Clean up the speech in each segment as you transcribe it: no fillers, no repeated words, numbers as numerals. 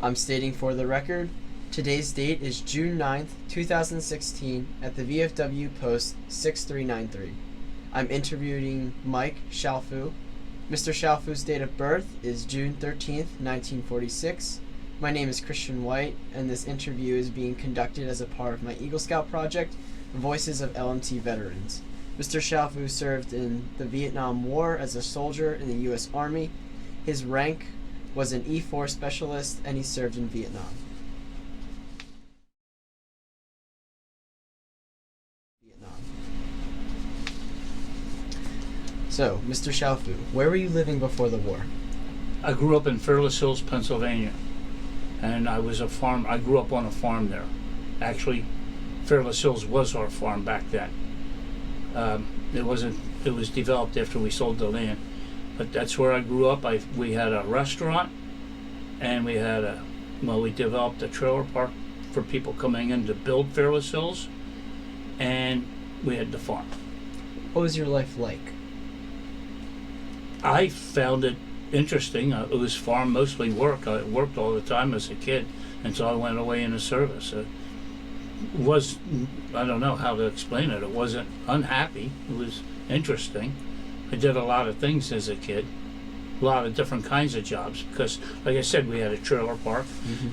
I'm stating for the record, today's date is June 9th, 2016 at the VFW post 6393. I'm interviewing Mike Chalifoux. Mr. Chalifoux's date of birth is June 13th, 1946. My name is Christian White, and this interview is being conducted as a part of my Eagle Scout project, Voices of LMT Veterans. Mr. Chalifoux served in the Vietnam War as a soldier in the U.S. Army. His rank was an E4 specialist, and he served in Vietnam. So, Mr. Chalifoux, where were you living before the war? I grew up in Fairless Hills, Pennsylvania, and I grew up on a farm there. Actually, Fairless Hills was our farm back then. It was developed after we sold the land, but that's where I grew up. We had a restaurant, and we developed a trailer park for people coming in to build Fairless Hills, and we had the farm. What was your life like? I found it interesting. It was farm, mostly work. I worked all the time as a kid until I went away in the service. I don't know how to explain it. It wasn't unhappy. It was interesting. I did a lot of things as a kid, a lot of different kinds of jobs, because, like I said, we had a trailer park,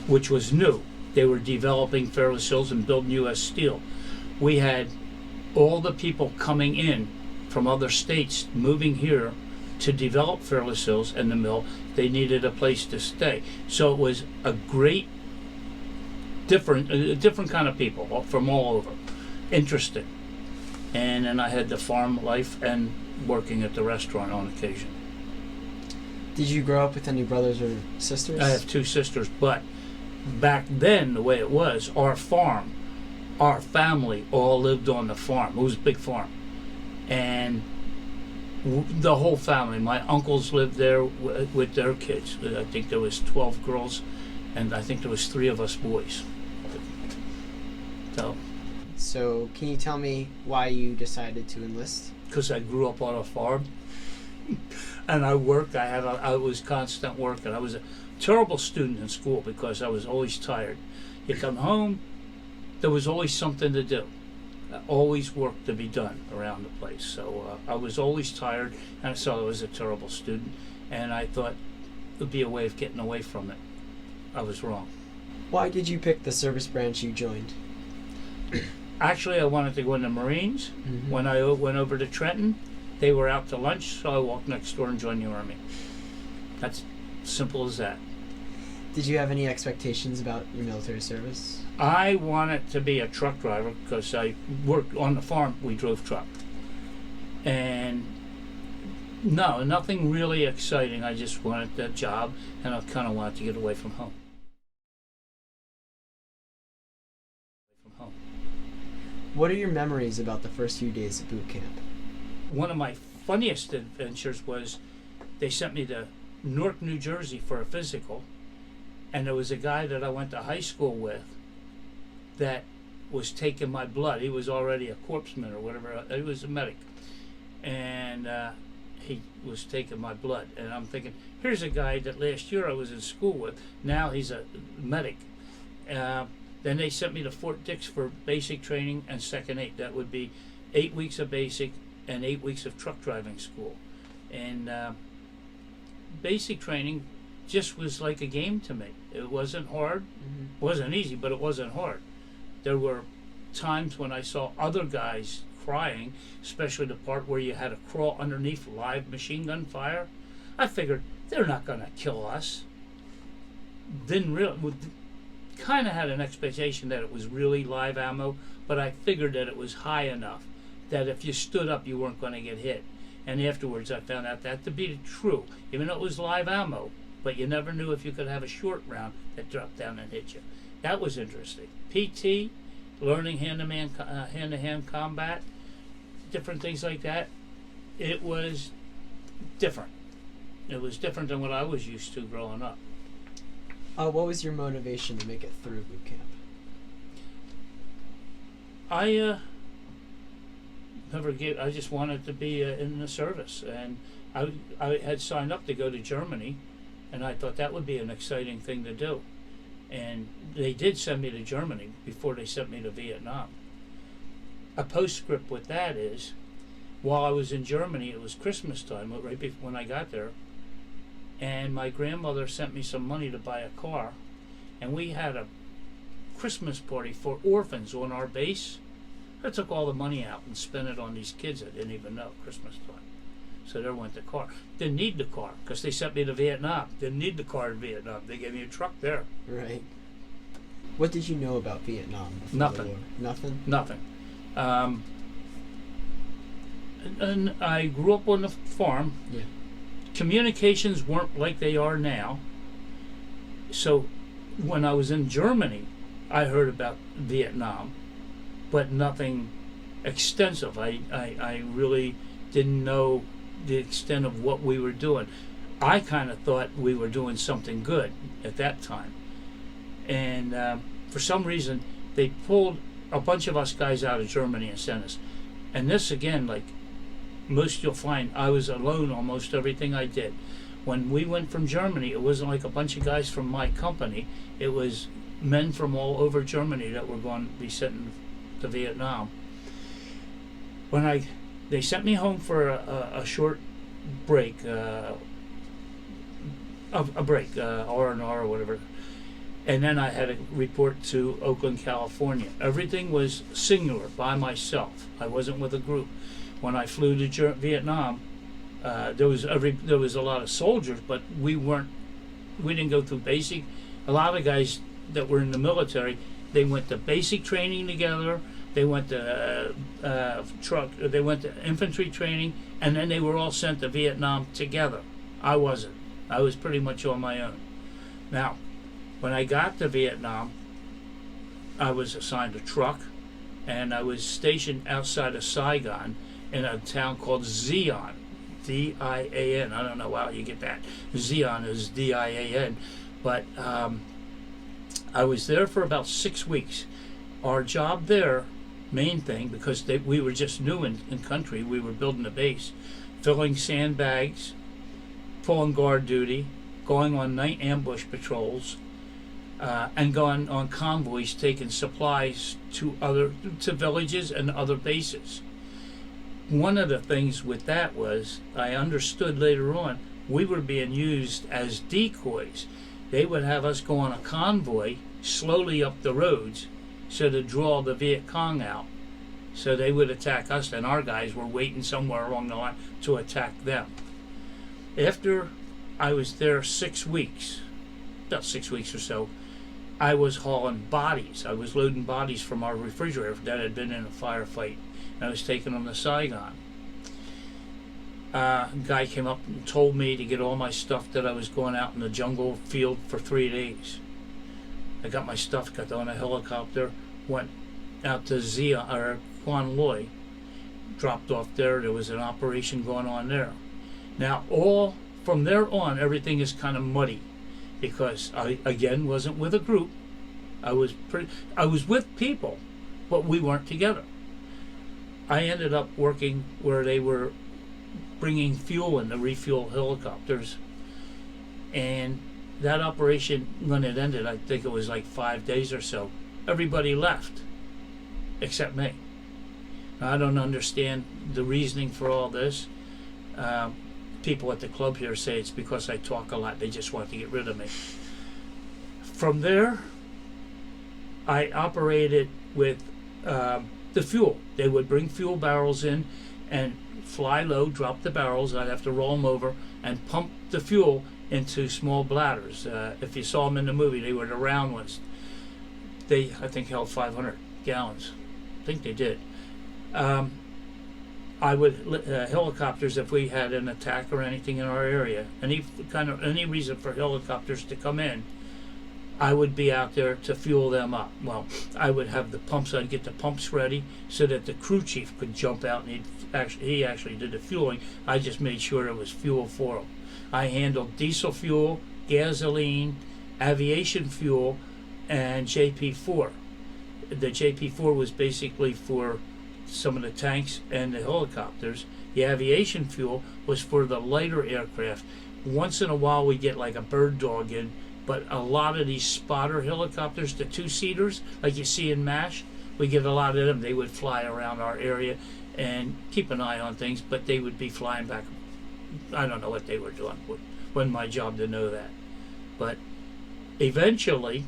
which was new. They were developing Fairless Hills and building U.S. Steel. We had all the people coming in from other states moving here to develop Fairless Hills and the mill. They needed a place to stay. So it was a great, different kind of people from all over. Interesting. And then I had the farm life and working at the restaurant on occasion. Did you grow up with any brothers or sisters? I have two sisters, but back then, the way it was, our farm, our family all lived on the farm. It was a big farm. And the whole family, my uncles lived there with their kids. I think there was 12 girls, and I think there was 3 of us boys. So can you tell me why you decided to enlist? Because I grew up on a farm, and I worked. I was constant work, and I was a terrible student in school because I was always tired. You come home, there was always something to do. Always work to be done around the place. So I was always tired, and so I was a terrible student, and I thought it would be a way of getting away from it. I was wrong. Why did you pick the service branch you joined? Actually, I wanted to go in the Marines. When I went over to Trenton, they were out to lunch, so I walked next door and joined the Army. That's simple as that. Did you have any expectations about your military service? I wanted to be a truck driver because I worked on the farm. We drove truck. And no, nothing really exciting. I just wanted that job, and I kind of wanted to get away from home. What are your memories about the first few days of boot camp? One of my funniest adventures was they sent me to Newark, New Jersey for a physical, and there was a guy that I went to high school with that was taking my blood. He was already a corpsman or whatever. He was a medic, and he was taking my blood. And I'm thinking, here's a guy that last year I was in school with. Now he's a medic. Then they sent me to Fort Dix for basic training and second aid. That would be 8 weeks of basic and 8 weeks of truck driving school. And basic training just was like a game to me. It wasn't hard. It wasn't easy, but it wasn't hard. There were times when I saw other guys crying, especially the part where you had to crawl underneath live machine gun fire. I figured they're not going to kill us. Didn't really. Kind of had an expectation that it was really live ammo, but I figured that it was high enough that if you stood up you weren't going to get hit. And afterwards I found out that to be true, even though it was live ammo, but you never knew if you could have a short round that dropped down and hit you. That was interesting. PT, learning hand-to-hand combat, different things like that. It was different. It was different than what I was used to growing up. What was your motivation to make it through boot camp? I just wanted to be in the service, and I had signed up to go to Germany, and I thought that would be an exciting thing to do. And they did send me to Germany before they sent me to Vietnam. A postscript with that is, while I was in Germany, it was Christmas time, right before when I got there, and my grandmother sent me some money to buy a car, and we had a Christmas party for orphans on our base. I took all the money out and spent it on these kids I didn't even know Christmas time. So there went the car. Didn't need the car because they sent me to Vietnam. Didn't need the car in Vietnam. They gave me a truck there. Right. What did you know about Vietnam before Nothing. the war? Nothing? Nothing. And I grew up on the farm. Yeah. Communications weren't like they are now. So when I was in Germany, I heard about Vietnam, but nothing extensive. I really didn't know the extent of what we were doing. I kind of thought we were doing something good at that time. And for some reason, they pulled a bunch of us guys out of Germany and sent us. And this, again, like most you'll find, I was alone almost everything I did. When we went from Germany, it wasn't like a bunch of guys from my company. It was men from all over Germany that were going to be sent to Vietnam. When they sent me home for a short break, R&R or whatever, and then I had to report to Oakland, California. Everything was singular, by myself. I wasn't with a group. When I flew to Vietnam, there was a lot of soldiers, but we didn't go through basic. A lot of guys that were in the military, they went to basic training together. They went to they went to infantry training, and then they were all sent to Vietnam together. I wasn't. I was pretty much on my own. Now, when I got to Vietnam, I was assigned a truck, and I was stationed outside of Saigon in a town called Zion, D-I-A-N. I don't know how you get that. Zion is D-I-A-N. But I was there for about 6 weeks. Our job there, main thing, because we were just new in country, we were building a base, filling sandbags, pulling guard duty, going on night ambush patrols, and going on convoys taking supplies to villages and other bases. One of the things with that was, I understood later on, we were being used as decoys. They would have us go on a convoy slowly up the roads so to draw the Viet Cong out. So they would attack us, and our guys were waiting somewhere along the line to attack them. After I was there 6 weeks, about 6 weeks or so, I was hauling bodies. I was loading bodies from our refrigerator that had been in a firefight, and I was taking them to Saigon. A guy came up and told me to get all my stuff, that I was going out in the jungle field for 3 days. I got my stuff, got on a helicopter, went out to Quan Loy, dropped off there. There was an operation going on there. Now, from there on, everything is kind of muddy, because I, again, wasn't with a group. I was with people, but we weren't together. I ended up working where they were bringing fuel in to refuel helicopters, and that operation, when it ended, I think it was like 5 days or so, everybody left except me. Now, I don't understand the reasoning for all this. People at the club here say it's because I talk a lot. They just want to get rid of me. From there, I operated with the fuel. They would bring fuel barrels in and fly low, drop the barrels. I'd have to roll them over and pump the fuel into small bladders. If you saw them in the movie, they were the round ones. They, I think, held 500 gallons. I think they did. I would helicopters, if we had an attack or anything in our area, any reason for helicopters to come in, I would be out there to fuel them up. Well, I would have the pumps. I'd get the pumps ready so that the crew chief could jump out, and he actually did the fueling. I just made sure there was fuel for him. I handled diesel fuel, gasoline, aviation fuel, and JP4. The JP4 was basically for some of the tanks and the helicopters. The aviation fuel was for the lighter aircraft. Once in a while we get like a bird dog in But a lot of these spotter helicopters, the two-seaters, like you see in MASH, we get a lot of them. They would fly around our area and keep an eye on things, but they would be flying back. I don't know what they were doing. It wasn't my job to know that. But eventually,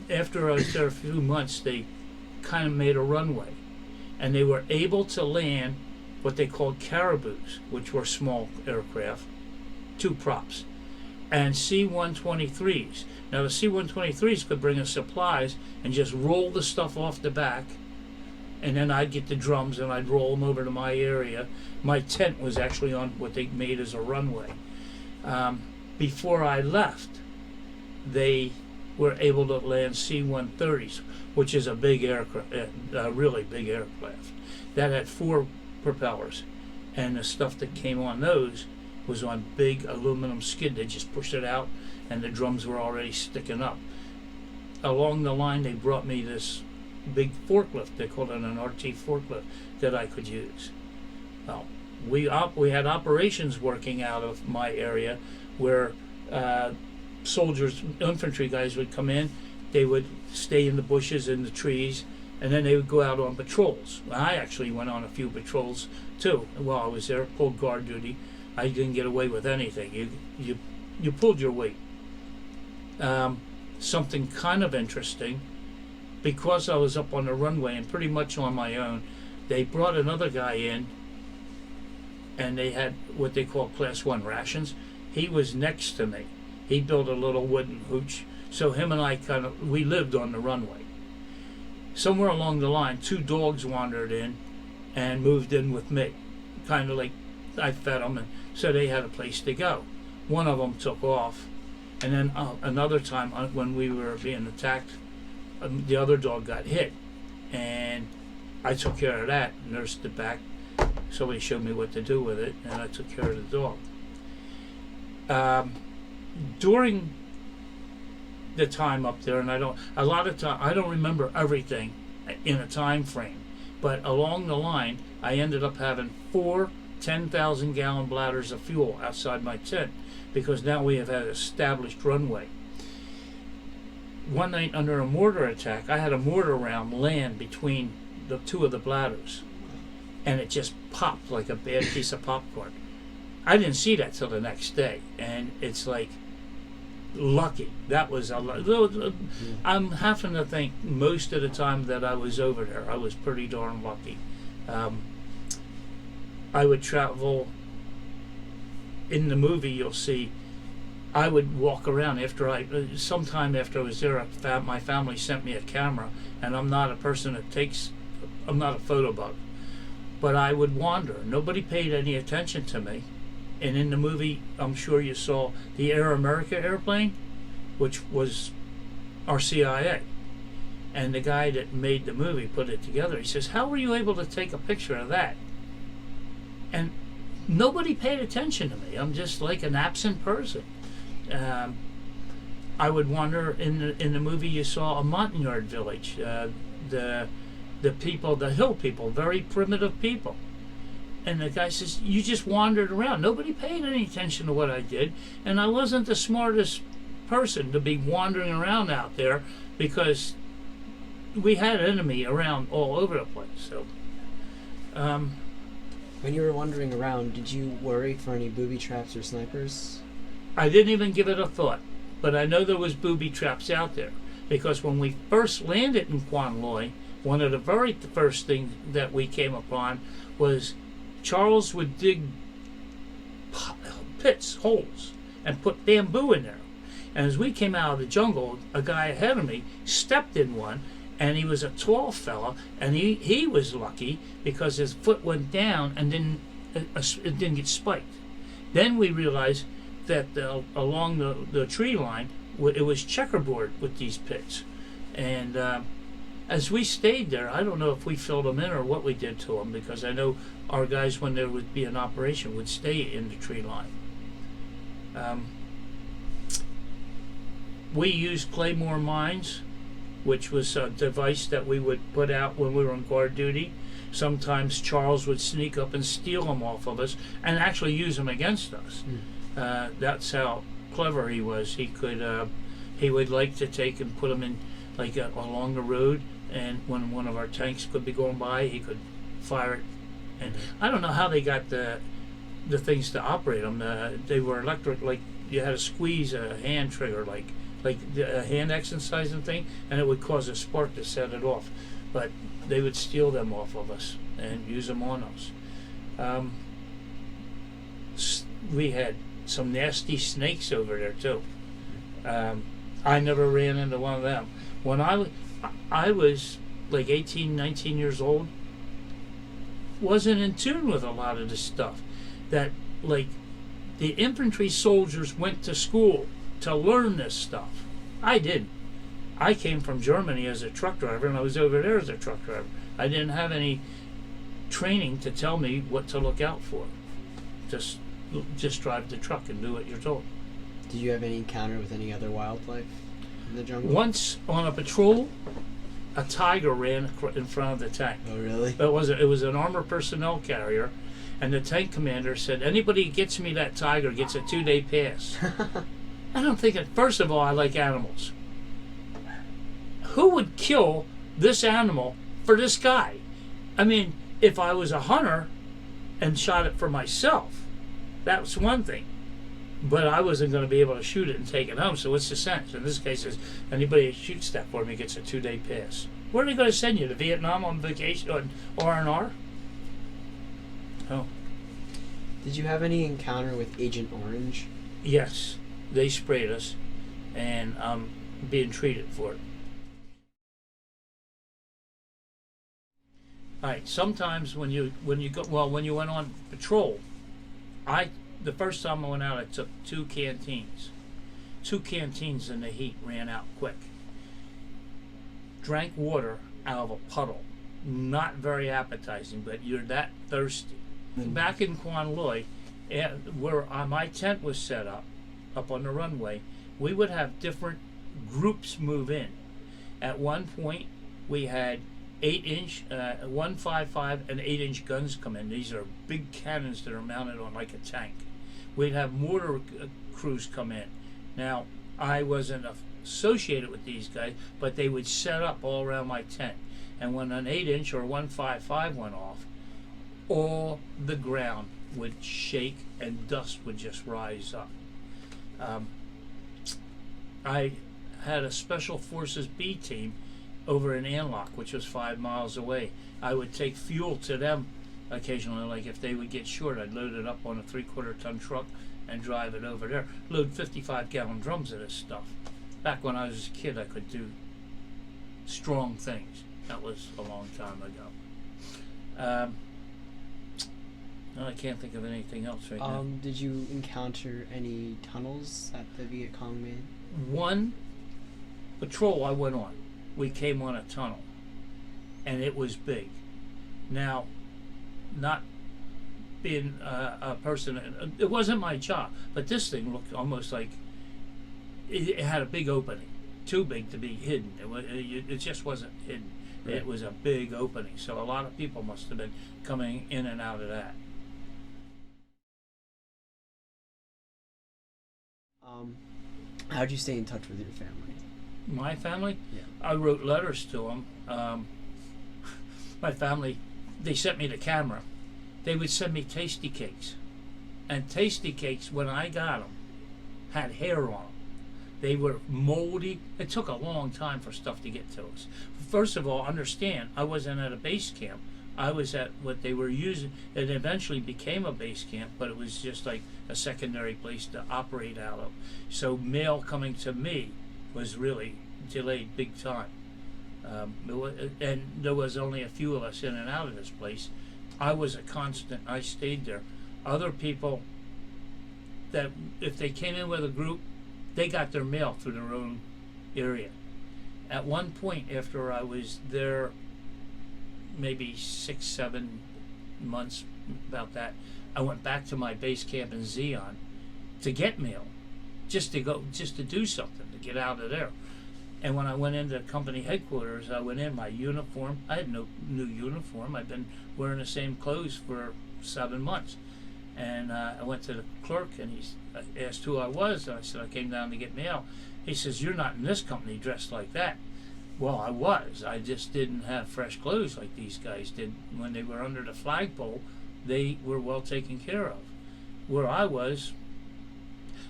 after I was there a few months, they kind of made a runway. And they were able to land what they called Caribous, which were small aircraft, two props, and C-123s. Now the C-123s could bring us supplies and just roll the stuff off the back, and then I'd get the drums and I'd roll them over to my area. My tent was actually on what they made as a runway. Before I left, they were able to land C-130s, which is a big aircraft, a really big aircraft. That had 4 propellers, and the stuff that came on those was on big aluminum skid. They just pushed it out, and the drums were already sticking up. Along the line, they brought me this big forklift. They called it an RT forklift that I could use. Well, we had operations working out of my area where soldiers, infantry guys would come in. They would stay in the bushes and the trees, and then they would go out on patrols. I actually went on a few patrols too while I was there, pulled guard duty. I didn't get away with anything. You pulled your weight. Something kind of interesting, because I was up on the runway and pretty much on my own, they brought another guy in, and they had what they call Class 1 rations. He was next to me. He built a little wooden hooch, so him and I we lived on the runway. Somewhere along the line, 2 dogs wandered in and moved in with me, kind of like I fed them, and so they had a place to go. One of them took off, and then another time when we were being attacked, the other dog got hit, and I took care of that, nursed it back. Somebody showed me what to do with it, and I took care of the dog. During the time up there, and I don't remember everything in a time frame, but along the line, I ended up having 4 10,000-gallon bladders of fuel outside my tent, because now we have had established runway. One night under a mortar attack, I had a mortar round land between the 2 of the bladders, and it just popped like a bad piece of popcorn. I didn't see that till the next day, and it's like, lucky. That was I'm having to think most of the time that I was over there, I was pretty darn lucky. I would travel. In the movie, you'll see I would walk around sometime after I was there. My family sent me a camera, and I'm not a person that I'm not a photo bug, but I would wander. Nobody paid any attention to me. And in the movie, I'm sure you saw the Air America airplane, which was our CIA. And the guy that made the movie put it together. He says, "How were you able to take a picture of that?" And nobody paid attention to me. I'm just like an absent person. I would wander in the movie. You saw a Montagnard village. The people, the hill people, very primitive people. And the guy says, "You just wandered around. Nobody paid any attention to what I did, and I wasn't the smartest person to be wandering around out there, because we had enemy around all over the place." So, when you were wandering around, did you worry for any booby traps or snipers? I didn't even give it a thought, but I know there was booby traps out there, because when we first landed in Quan Loy, one of the very first things that we came upon was Charles would dig pits, holes, and put bamboo in there. And as we came out of the jungle, a guy ahead of me stepped in one, and he was a tall fella, and he was lucky because his foot went down and it didn't get spiked. Then we realized that along the tree line, it was checkerboard with these pits. And as we stayed there, I don't know if we filled them in or what we did to them, because I know our guys, when there would be an operation, would stay in the tree line. We used Claymore mines, which was a device that we would put out when we were on guard duty. Sometimes Charles would sneak up and steal them off of us and actually use them against us. That's how clever he was. He would like to take and put them in like along the road, and when one of our tanks could be going by, he could fire it. And I don't know how they got the things to operate them. They were electric, like you had to squeeze a hand trigger, like a hand exercising thing, and it would cause a spark to set it off. But they would steal them off of us and use them on us. We had some nasty snakes over there too. I never ran into one of them. When I was like 18, 19 years old, wasn't in tune with a lot of this stuff. That, like, the infantry soldiers went to school to learn this stuff. I didn't. I came from Germany as a truck driver, and I was over there as a truck driver. I didn't have any training to tell me what to look out for. Just drive the truck and do what you're told. Did you have any encounter with any other wildlife in the jungle? Once on a patrol, a tiger ran in front of the tank. Oh, really? It was an armored personnel carrier, and the tank commander said, anybody who gets me that tiger gets a 2-day pass. And I'm thinking, first of all, I like animals. Who would kill this animal for this guy? I mean, if I was a hunter and shot it for myself, that was one thing. But I wasn't going to be able to shoot it and take it home, so what's the sense? In this case, is anybody who shoots that for me gets a 2-day pass. Where are they going to send you? To Vietnam on vacation, on R&R? Oh. Did you have any encounter with Agent Orange? Yes. They sprayed us, and I'm being treated for it. All right. Sometimes when you went on patrol, the first time I went out, I took 2 canteens. 2 canteens in the heat, ran out quick. Drank water out of a puddle. Not very appetizing, but you're that thirsty. Back in Quan Loy, where my tent was set up on the runway, we would have different groups move in. At one point, we had 8-inch, 155 and 8-inch guns come in. These are big cannons that are mounted on like a tank. We'd have mortar crews come in. Now, I wasn't associated with these guys, but they would set up all around my tent. And when an 8-inch or 155 went off, all the ground would shake and dust would just rise up. I had a Special Forces B team over in Anlock, which was 5 miles away. I would take fuel to them occasionally, like if they would get short, I'd load it up on a 3/4 ton truck and drive it over there. Load 55-gallon drums of this stuff. Back when I was a kid, I could do strong things. That was a long time ago. I can't think of anything else right now. Did you encounter any tunnels that the Viet Cong made? One patrol I went on, we came on a tunnel, and it was big. Now, not being a person, it wasn't my job, but this thing looked almost like it had a big opening, too big to be hidden. It just wasn't hidden. Right. It was a big opening, so a lot of people must have been coming in and out of that. How'd you stay in touch with your family? My family? Yeah. I wrote letters to them. My family, they sent me the camera. They would send me tasty cakes. And tasty cakes, when I got them, had hair on them. They were moldy. It took a long time for stuff to get to us. First of all, understand, I wasn't at a base camp. I was at what they were using. It eventually became a base camp, but it was just like a secondary place to operate out of. So mail coming to me was really delayed big time. And there was only a few of us in and out of this place. I was a constant. I stayed there. Other people, that if they came in with a group, they got their mail through their own area. At one point, after I was there maybe 6-7 months, about that, I went back to my base camp in Zion to get mail, just to do something, to get out of there. And when I went into company headquarters, I went in my uniform. I had no new uniform. I'd been wearing the same clothes for 7 months. And I went to the clerk, and he asked who I was, and I said I came down to get mail. He says, "You're not in this company dressed like that." Well, I was. I just didn't have fresh clothes like these guys did. When they were under the flagpole, they were well taken care of. Where I was,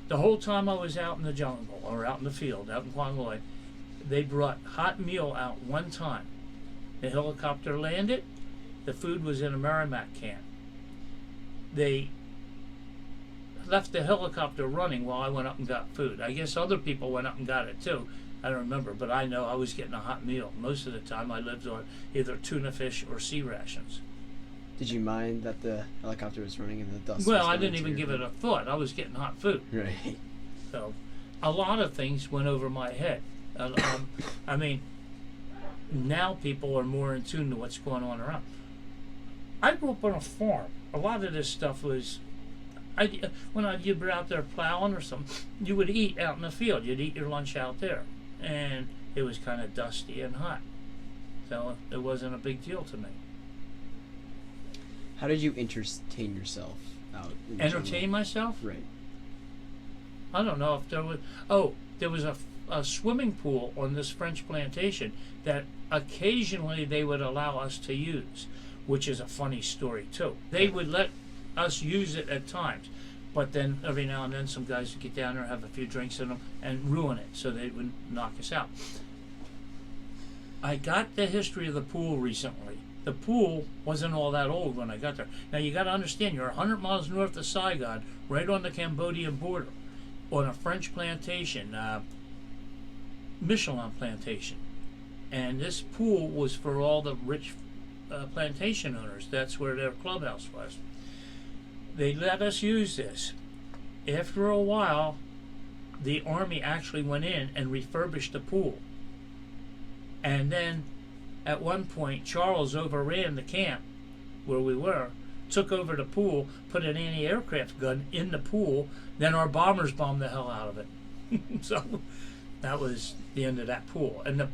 the whole time I was out in the jungle or out in the field, out in Quanloy, they brought hot meal out one time. The helicopter landed, the food was in a Merrimack can. They left the helicopter running while I went up and got food. I guess other people went up and got it too. I don't remember, but I know I was getting a hot meal. Most of the time I lived on either tuna fish or sea rations. Did you mind that the helicopter was running and the dust? Well, I didn't even give it a thought. I was getting hot food. Right. So, a lot of things went over my head. I mean, now people are more in tune to what's going on around. I grew up on a farm. A lot of this stuff was, when you were out there plowing or something, you would eat out in the field. You'd eat your lunch out there. And it was kind of dusty and hot. So it wasn't a big deal to me. How did you entertain yourself out in the Entertain jungle? myself? Right. I don't know if there was. Oh, there was a swimming pool on this French plantation that occasionally they would allow us to use, which is a funny story too. They would let us use it at times, but then every now and then some guys would get down there, have a few drinks in them, and ruin it, so they would knock us out. I got the history of the pool recently. The pool wasn't all that old when I got there. Now you got to understand, you're 100 miles north of Saigon, right on the Cambodian border, on a French plantation, Michelin plantation, and this pool was for all the rich plantation owners. That's where their clubhouse was. They let us use this. After a while, the Army actually went in and refurbished the pool, and then at one point, Charles overran the camp where we were, took over the pool, put an anti-aircraft gun in the pool, then our bombers bombed the hell out of it. So that was the end of that pool. And the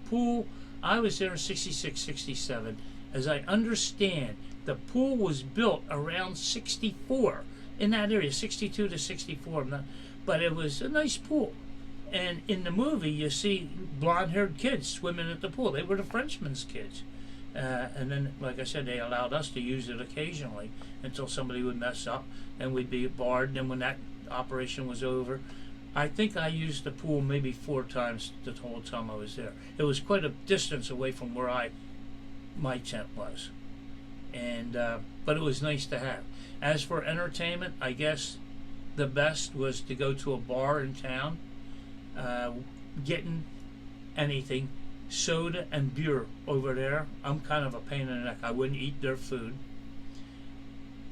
pool, I was there in 66, 67. As I understand, the pool was built around 64, in that area, 62 to 64. But it was a nice pool. And in the movie, you see blonde-haired kids swimming at the pool. They were the Frenchmen's kids. And then, like I said, they allowed us to use it occasionally until somebody would mess up, and we'd be barred. And then when that operation was over, I think I used the pool maybe 4 times the whole time I was there. It was quite a distance away from where my tent was. And but it was nice to have. As for entertainment, I guess the best was to go to a bar in town, getting anything, soda and beer over there. I'm kind of a pain in the neck. I wouldn't eat their food.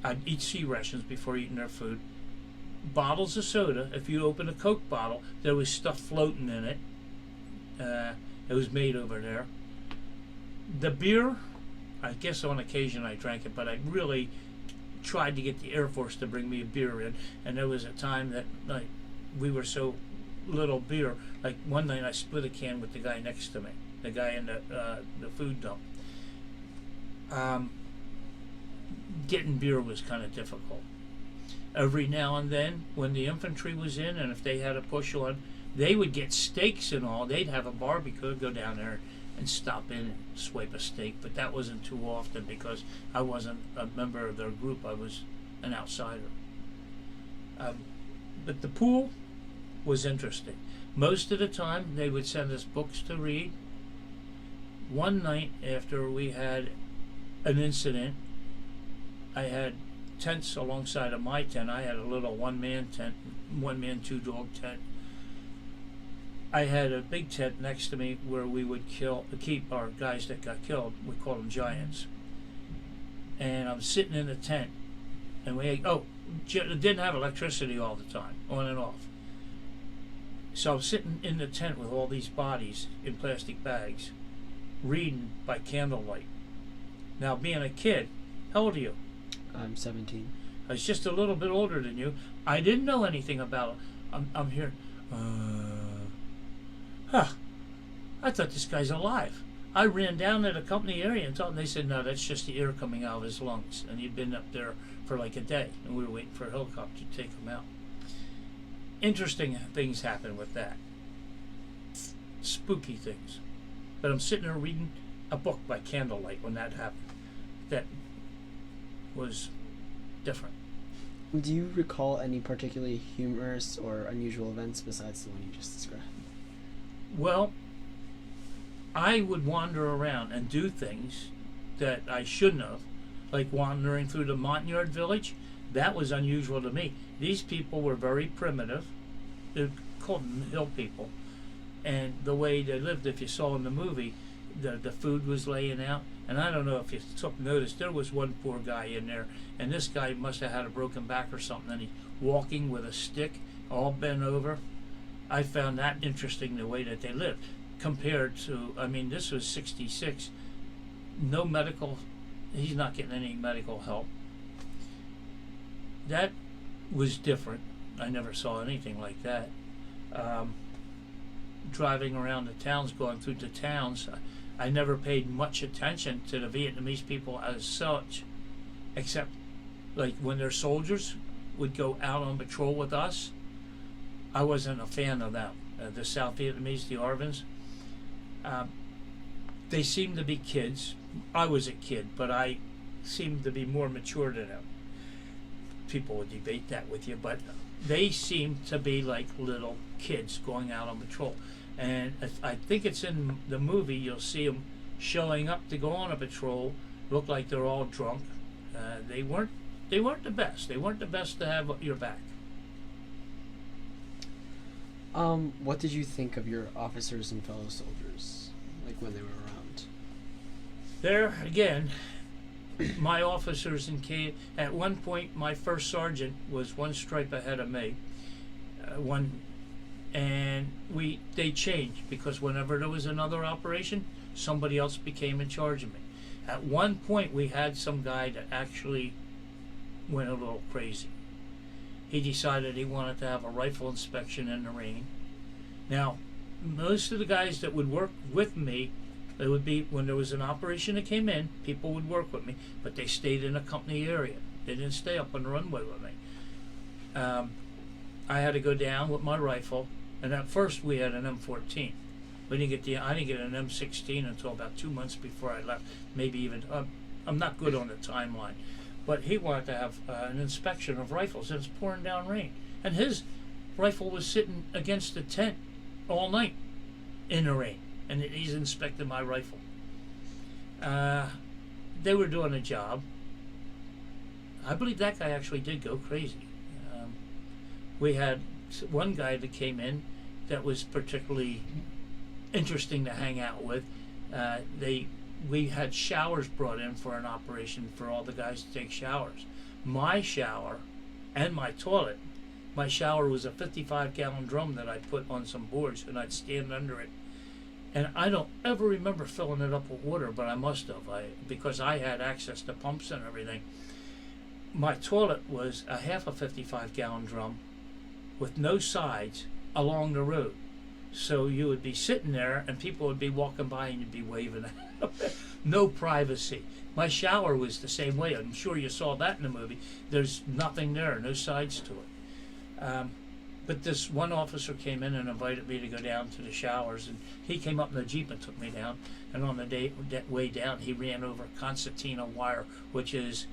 I'd eat sea rations before eating their food. Bottles of soda. If you open a Coke bottle, there was stuff floating in it. It was made over there. The beer, I guess on occasion I drank it, but I really tried to get the Air Force to bring me a beer in. And there was a time that we were so little beer. Like one night I split a can with the guy next to me, the guy in the food dump. Getting beer was kind of difficult. Every now and then, when the infantry was in, and if they had a push on, they would get steaks and all. They'd have a barbecue, go down there and stop in and swipe a steak, but that wasn't too often because I wasn't a member of their group. I was an outsider. But the pool was interesting. Most of the time, they would send us books to read. One night after we had an incident, I had tents alongside of my tent. I had a little one-man tent, one-man, two-dog tent. I had a big tent next to me where we would keep our guys that got killed. We called them giants. And I'm sitting in the tent, and we didn't have electricity all the time, on and off. So I'm sitting in the tent with all these bodies in plastic bags, reading by candlelight. Now, being a kid, how old are you? I'm 17. I was just a little bit older than you. I didn't know anything about it. I'm here. I thought this guy's alive. I ran down to the company area and told them. They said, no, that's just the air coming out of his lungs. And he'd been up there for like a day, and we were waiting for a helicopter to take him out. Interesting things happen with that. Spooky things. But I'm sitting there reading a book by candlelight when that happened. That was different. Do you recall any particularly humorous or unusual events besides the one you just described? Well, I would wander around and do things that I shouldn't have, like wandering through the Montagnard village. That was unusual to me. These people were very primitive. They're called hill people. And the way they lived, if you saw in the movie, the food was laying out. And I don't know if you took notice, there was one poor guy in there, and this guy must have had a broken back or something, and he's walking with a stick, all bent over. I found that interesting, the way that they lived, compared to, I mean, this was 66. No medical, he's not getting any medical help. That was different. I never saw anything like that. Driving around the towns, going through the towns, I never paid much attention to the Vietnamese people as such, except like when their soldiers would go out on patrol with us. I wasn't a fan of them. The South Vietnamese, the Arvins, they seemed to be kids. I was a kid, but I seemed to be more mature than them. People would debate that with you, but they seemed to be like little kids going out on patrol. And I think it's in the movie, you'll see them showing up to go on a patrol, look like they're all drunk. They weren't the best. They weren't the best to have your back. What did you think of your officers and fellow soldiers, like when they were around? There again, my officers at one point, my first sergeant was one stripe ahead of me. And they changed, because whenever there was another operation, somebody else became in charge of me. At one point, we had some guy that actually went a little crazy. He decided he wanted to have a rifle inspection in the rain. Now, most of the guys that would work with me, it would be when there was an operation that came in, people would work with me, but they stayed in a company area. They didn't stay up on the runway with me. I had to go down with my rifle, and at first we had an M14. I didn't get an M16 until about 2 months before I left. Maybe even I'm not good on the timeline, but he wanted to have an inspection of rifles, and it's pouring down rain, and his rifle was sitting against the tent all night in the rain, and he's inspecting my rifle. They were doing a job. I believe that guy actually did go crazy. We had one guy that came in that was particularly interesting to hang out with. We had showers brought in for an operation for all the guys to take showers. My shower and my toilet. My shower was a 55-gallon drum that I put on some boards, and I'd stand under it. And I don't ever remember filling it up with water, but I must have, because I had access to pumps and everything. My toilet was a half a 55-gallon drum with no sides along the road. So you would be sitting there and people would be walking by and you'd be waving at them. No privacy. My shower was the same way. I'm sure you saw that in the movie. There's nothing there, no sides to it. But this one officer came in and invited me to go down to the showers, and he came up in the Jeep and took me down. And on the way down, he ran over concertina wire, which is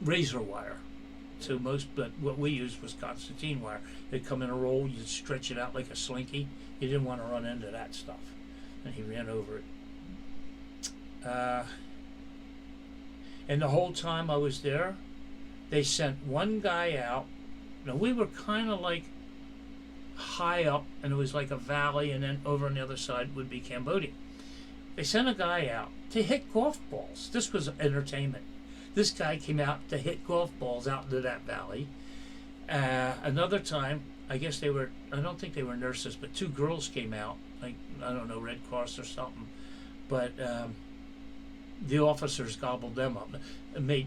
razor wire to most, but what we used was concertina wire. It'd come in a roll, you'd stretch it out like a slinky. You didn't want to run into that stuff. And he ran over it. And the whole time I was there, they sent one guy out. Now, we were kind of like high up, and it was like a valley, and then over on the other side would be Cambodia. They sent a guy out to hit golf balls. This was entertainment. This guy came out to hit golf balls out into that valley. Another time, I don't think they were nurses, but two girls came out, like, I don't know, Red Cross or something. But the officers gobbled them up. Came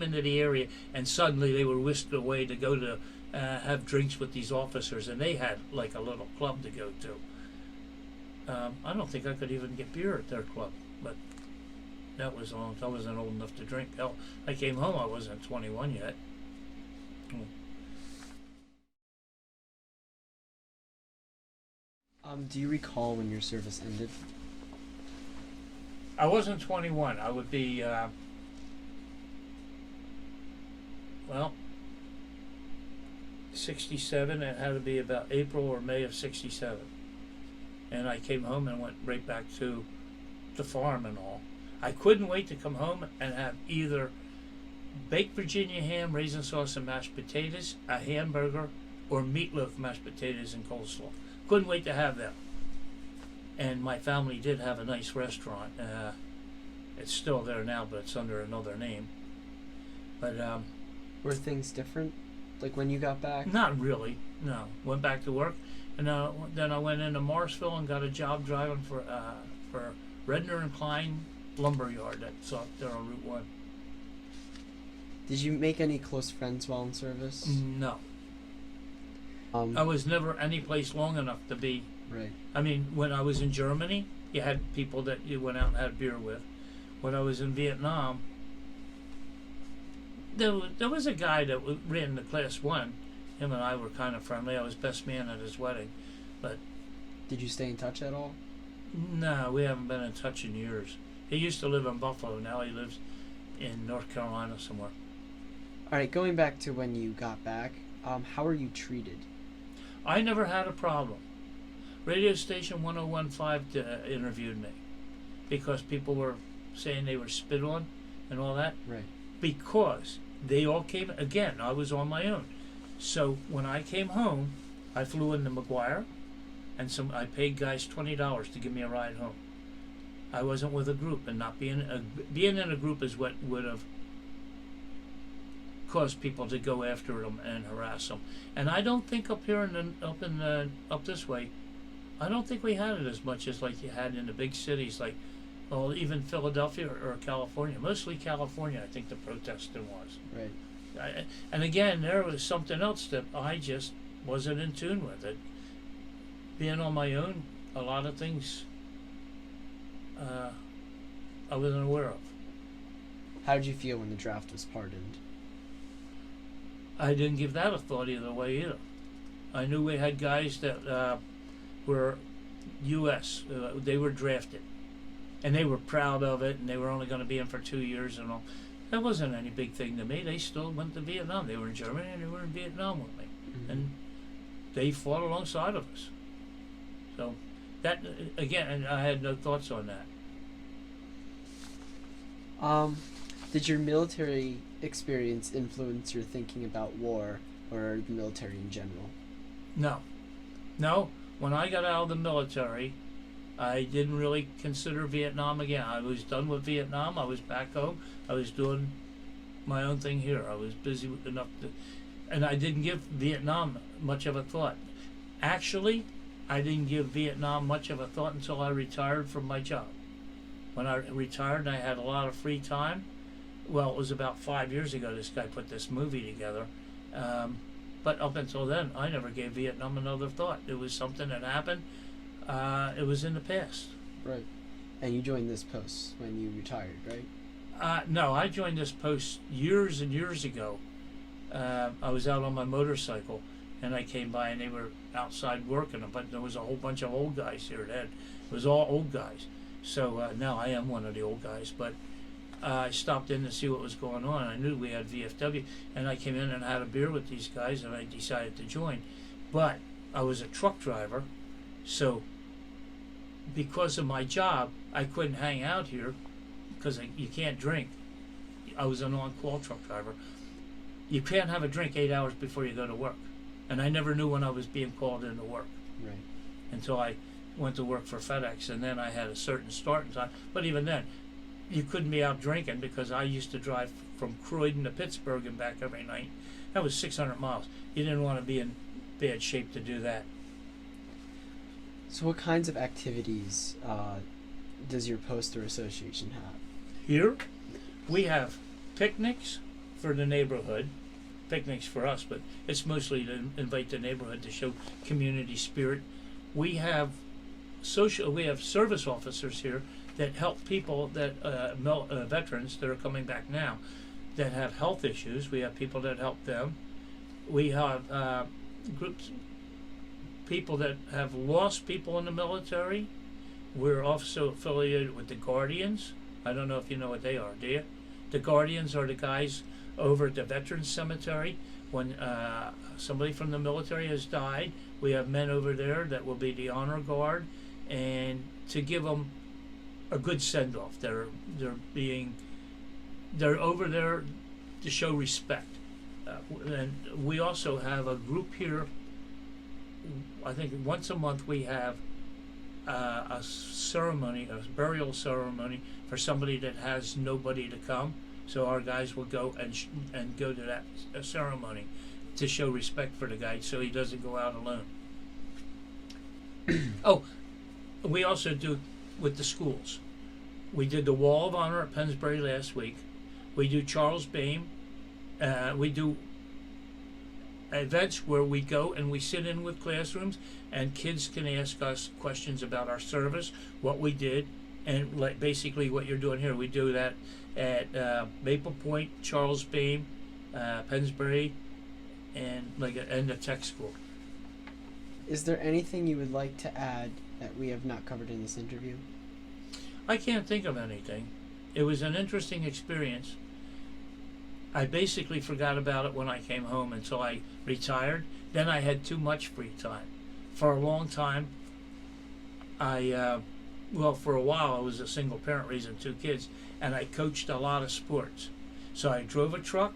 into the area, and suddenly they were whisked away to go to have drinks with these officers, and they had like a little club to go I don't think I could even get beer at their club, but that was long. I wasn't old enough to drink. Hell, I came home, I wasn't 21 yet. Do you recall when your service ended? I wasn't 21. I would be, well, 67. It had to be about April or May of 67. And I came home and went right back to the farm and all. I couldn't wait to come home and have either baked Virginia ham, raisin sauce, and mashed potatoes, a hamburger, or meatloaf, mashed potatoes, and coleslaw. Couldn't wait to have them. And my family did have a nice restaurant. It's still there now, but it's under another name. But were things different, like when you got back? Not really. No. Went back to work, and then I went into Morrisville and got a job driving for Redner and Klein lumber yard that's up there on Route 1. Did you make any close friends while in service? No. I was never any place long enough to be. Right. I mean, when I was in Germany, you had people that you went out and had beer with. When I was in Vietnam, there was a guy that ran the Class 1. Him and I were kind of friendly. I was best man at his wedding. But did you stay in touch at all? No, we haven't been in touch in years. He used to live in Buffalo. Now he lives in North Carolina somewhere. All right, going back to when you got back, how were you treated? I never had a problem. Radio station 1015 interviewed me because people were saying they were spit on and all that. Right. Because they all came, again, I was on my own. So when I came home, I flew into McGuire, and I paid guys $20 to give me a ride home. I wasn't with a group, and not being in a group is what would have caused people to go after them and harass them. And I don't think up here up this way, I don't think we had it as much as like you had in the big cities, like, well, even Philadelphia or California. Mostly California, I think the protesting was. Right. And again, there was something else that I just wasn't in tune with. It being on my own, a lot of things I wasn't aware of. How did you feel when the draft was pardoned? I didn't give that a thought either way either. I knew we had guys that were U.S. They were drafted, and they were proud of it, and they were only going to be in for 2 years and all. That wasn't any big thing to me. They still went to Vietnam. They were in Germany, and they were in Vietnam with me. Mm-hmm. And they fought alongside of us. So that, again, and I had no thoughts on that. Did your military experience influence your thinking about war or the military in general? No. When I got out of the military, I didn't really consider Vietnam again. I was done with Vietnam. I was back home. I was doing my own thing here. I was busy enough and I didn't give Vietnam much of a thought. Actually, I didn't give Vietnam much of a thought until I retired from my job. When I retired, I had a lot of free time. Well, it was about 5 years ago this guy put this movie together. But up until then, I never gave Vietnam another thought. It was something that happened. It was in the past. Right. And you joined this post when you retired, right? No, I joined this post years and years ago. I was out on my motorcycle, and I came by, and they were outside working, but there was a whole bunch of old guys here then. It was all old guys. So now I am one of the old guys, but I stopped in to see what was going on. I knew we had VFW, and I came in and had a beer with these guys, and I decided to join. But I was a truck driver, so because of my job, I couldn't hang out here because you can't drink. I was an on-call truck driver. You can't have a drink 8 hours before you go to work. And I never knew when I was being called into work. Right. Until I went to work for FedEx, and then I had a certain starting time. But even then, you couldn't be out drinking because I used to drive from Croydon to Pittsburgh and back every night. That was 600 miles. You didn't want to be in bad shape to do that. So what kinds of activities does your post or association have? Here, we have picnics for the neighborhood. Picnics for us, but it's mostly to invite the neighborhood to show community spirit. We have we have service officers here that help people that veterans that are coming back now that have health issues. We have people that help them. We have groups, people that have lost people in the military. We're also affiliated with the Guardians. I don't know if you know what they are, do you? The Guardians are the guys over at the Veterans Cemetery. When somebody from the military has died, we have men over there that will be the honor guard, and to give them a good send-off. They're over there to show respect. And we also have a group here. I think once a month we have a ceremony, a burial ceremony for somebody that has nobody to come. So our guys will go and go to that ceremony to show respect for the guy, so he doesn't go out alone. Oh, we also do with the schools. We did the Wall of Honor at Pennsbury last week. We do Charles Bame. We do events where we go and we sit in with classrooms, and kids can ask us questions about our service, what we did, and like basically what you're doing here. We do that at Maple Point, Charles Bame, Pennsbury, and the tech school. Is there anything you would like to add that we have not covered in this interview? I can't think of anything. It was an interesting experience. I basically forgot about it when I came home until I retired. Then I had too much free time. For a long time, for a while I was a single parent raising 2 kids, and I coached a lot of sports. So I drove a truck,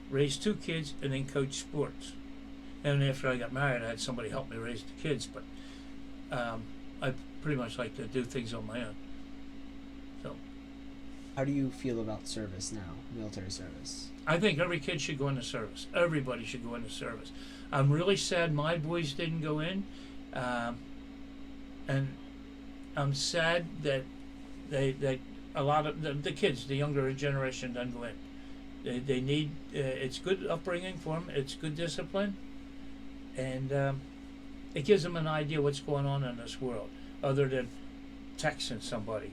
raised 2 kids, and then coached sports. And after I got married, I had somebody help me raise the kids, but I pretty much like to do things on my own. So, how do you feel about service now, military service? I think every kid should go into service. Everybody should go into service. I'm really sad my boys didn't go in, and I'm sad that a lot of the kids, the younger generation, doesn't go in. They need it's good upbringing for them. It's good discipline, and it gives them an idea what's going on in this world, other than texting somebody.